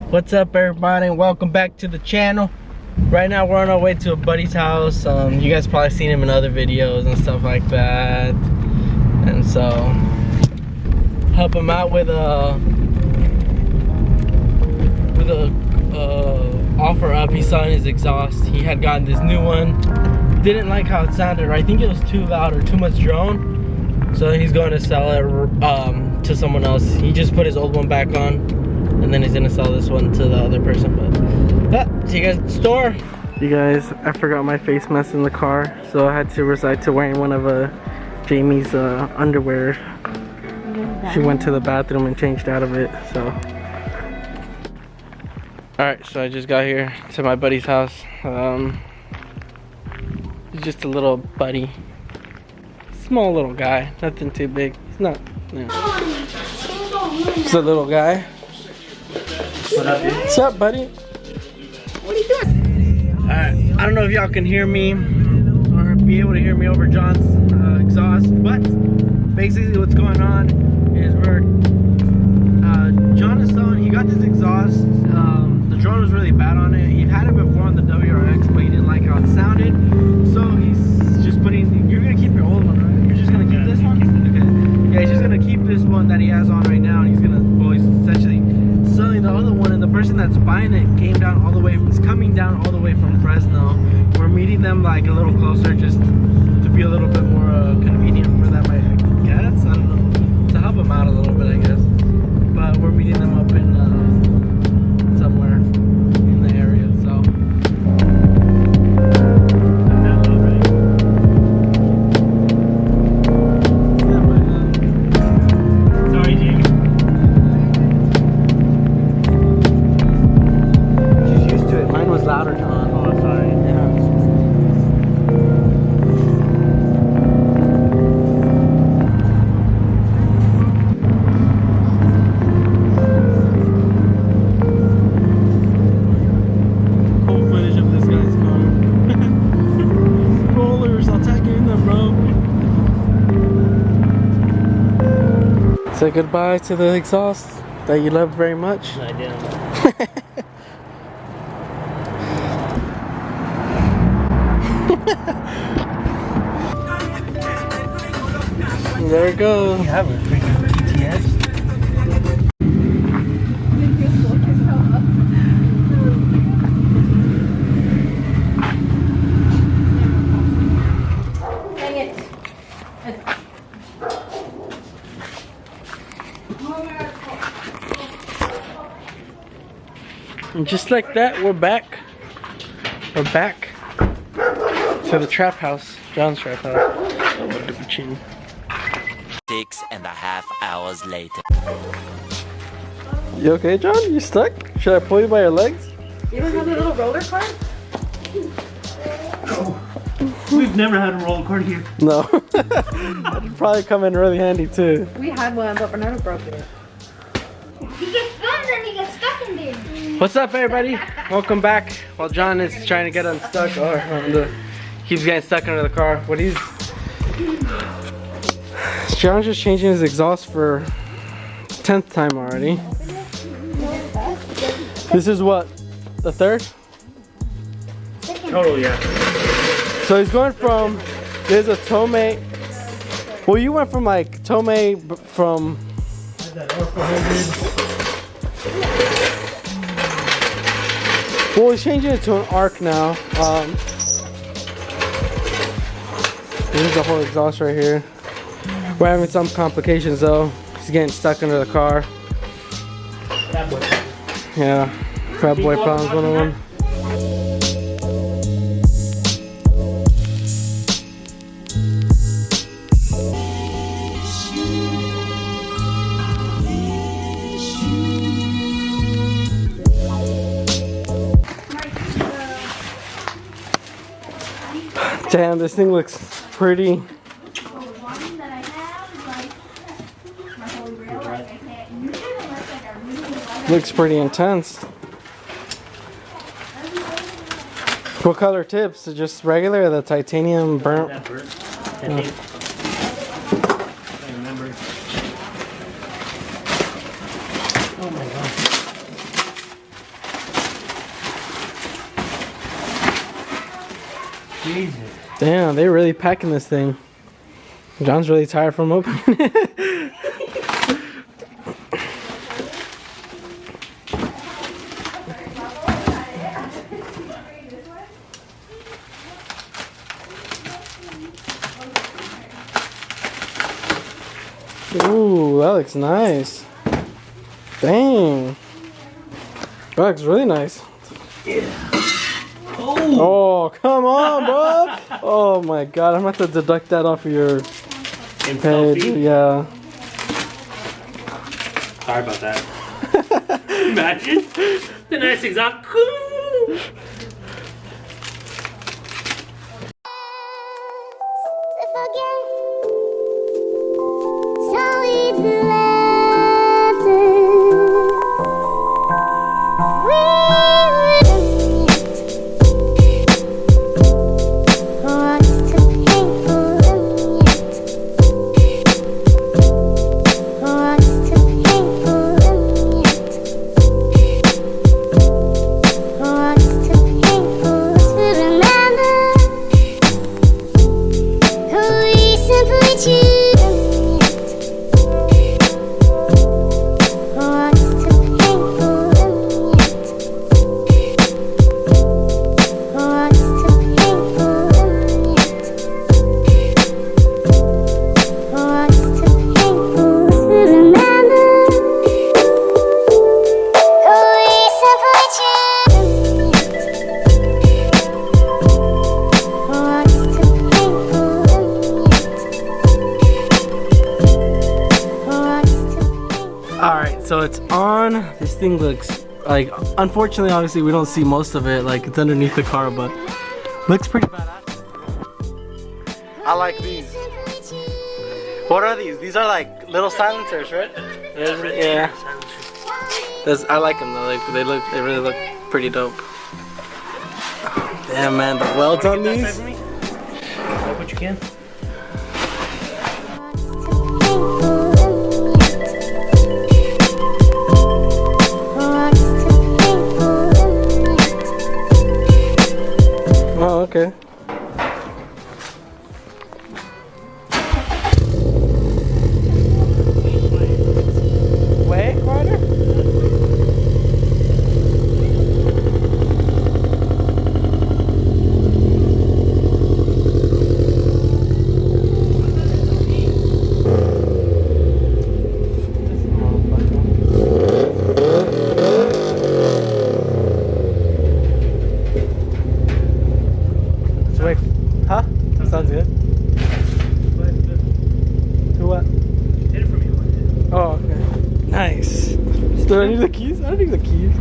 What's up, everybody, and welcome back to the channel. Right now we're on our way to a buddy's house. You guys probably seen him in other videos and stuff like that, and so help him out with a offer up. He saw in his exhaust he had gotten this new one, didn't like how it sounded, or I think it was too loud or too much drone, so he's going to sell it to someone else. He just put his old one back on, and then he's gonna sell this one to the other person. But see you guys at the store. You guys, I forgot my face mask in the car, so I had to resort to wearing one of Jamie's underwear. She went to the bathroom and changed out of it, so. Alright, so I just got here to my buddy's house. He's just a little buddy. Small little guy, nothing too big. He's not, Just a little guy. What up, dude? What's up, buddy? What are you doing? Alright, I don't know if y'all can hear me or be able to hear me over John's exhaust, but basically what's going on is John is selling, he got this exhaust. The drone was really bad on it. He had it before on the WRX, but he didn't like how it sounded. So he's just putting, you're gonna keep your old one, right? You're just gonna keep this one? Okay. Yeah, he's just gonna keep this one that he has on right now, and he's gonna, well, he's essentially selling the other one, and the person that's buying it came down all the way, is coming down all the way from Fresno. We're meeting them like a little closer just to be a little bit more convenient for them, I guess. I don't know, to help them out a little bit, I guess. But we're meeting them up in somewhere in the area, so. Sorry, Jamie. She's used to it. Mine was louder, John. Oh, sorry. Cool footage of this guy's car. Rollers, I'll tag you in them, bro. Say goodbye to the exhaust that you love very much. I didn't. There it goes. You have a freaking PTS? And just like that, we're back. We're back to the trap house, John's trap house. Oh, what did we chin? 6.5 hours later. You okay, John? You stuck? Should I pull you by your legs? You don't have a little roller cart? We've never had a roller cart here. No. That'd probably come in really handy too. We had one, but Bernardo broke it. You get filmed and you get stuck in there. What's up, everybody? Welcome back. While John is trying to get unstuck, or keeps getting stuck under the car. John's just changing his exhaust for 10th time already. This is what? The third? Total, yeah. So he's going from, there's a Tomei. Well, you went from like Tomei from. Is that R400? Well, he's changing it to an Arc now. This is the whole exhaust right here. We're having some complications though. He's getting stuck under the car. That boy. Yeah, Fat Boy Problems 101. Damn, this thing looks pretty. Looks pretty intense. What color tips? Just regular or the titanium burnt? That burnt. I think. I remember. Oh my god. Jesus. Damn, they're really packing this thing. John's really tired from opening it. Ooh, that looks nice. Dang. That looks really nice. Yeah. Oh, come on, bro. Oh my god, I'm gonna have to deduct that off of your page. Yeah. Sorry about that. Imagine the nice exhaust. So it's on. This thing looks like, unfortunately, obviously we don't see most of it, like it's underneath the car, but looks pretty badass. I like these. What are these? These are like little silencers, right? Yeah. I like them though. They really look pretty dope. Damn man, the welds on these. What you can. Oh, okay. Way harder? Huh? Sounds good. To what? Hit it for me. Oh, okay. Nice. Do I need the keys? I don't need the keys.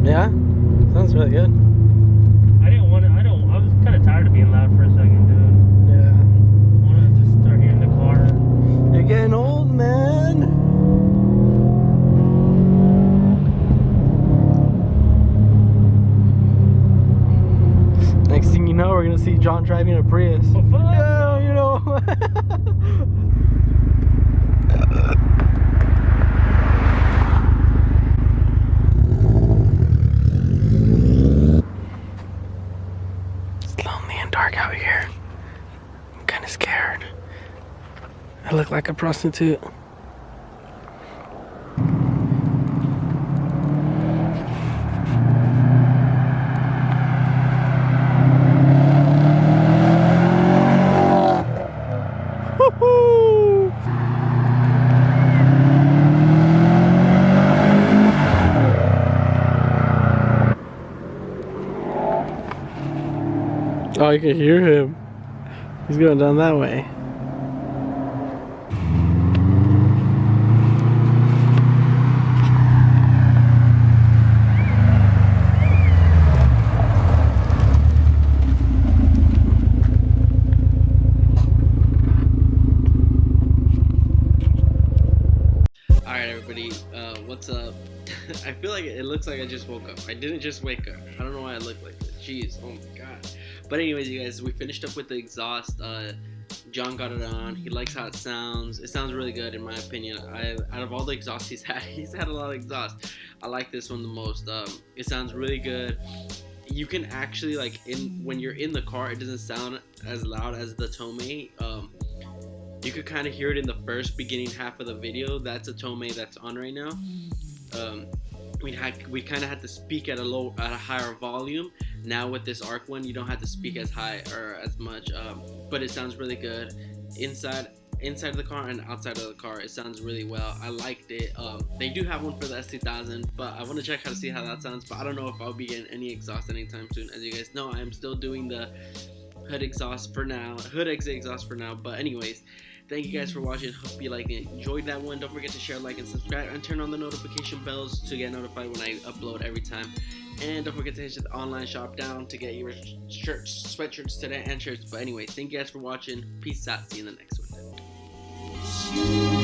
Yeah? Sounds really good. I was kind of tired of being loud for a second, dude. Yeah. I want to just start hearing the car. You're getting old, man. Next thing you know, we're gonna see John driving a Prius. Oh, fuck. Yeah, you know. Dark out here. I'm kind of scared. I look like a prostitute. Woohoo! Oh, you can hear him. He's going down that way. Alright everybody, what's up? I feel like it looks like I just woke up. I didn't just wake up. I don't know why I look like this. Jeez, oh my god. But anyways, you guys, we finished up with the exhaust. John got it on. He likes how it sounds. It sounds really good in my opinion. Out of all the exhausts he's had a lot of exhaust. I like this one the most. It sounds really good. You can actually, like, when you're in the car, it doesn't sound as loud as the Tomei. You could kind of hear it in the first beginning half of the video. That's a Tomei that's on right now. We kind of had to speak at a higher volume. Now with this Arc one, you don't have to speak as high or as much, but it sounds really good inside of the car and outside of the car. It sounds really well. I liked it. They do have one for the S2000, but I want to check how to see how that sounds. But I don't know if I'll be getting any exhaust anytime soon. As you guys know, I am still doing the hood exhaust for now, hood exit exhaust for now. But anyways, thank you guys for watching. Hope you enjoyed that one. Don't forget to share, like, and subscribe, and turn on the notification bells to get notified when I upload every time. And don't forget to hit the online shop down to get your shirts, sweatshirts today, and shirts. But anyway, thank you guys for watching. Peace out. See you in the next one.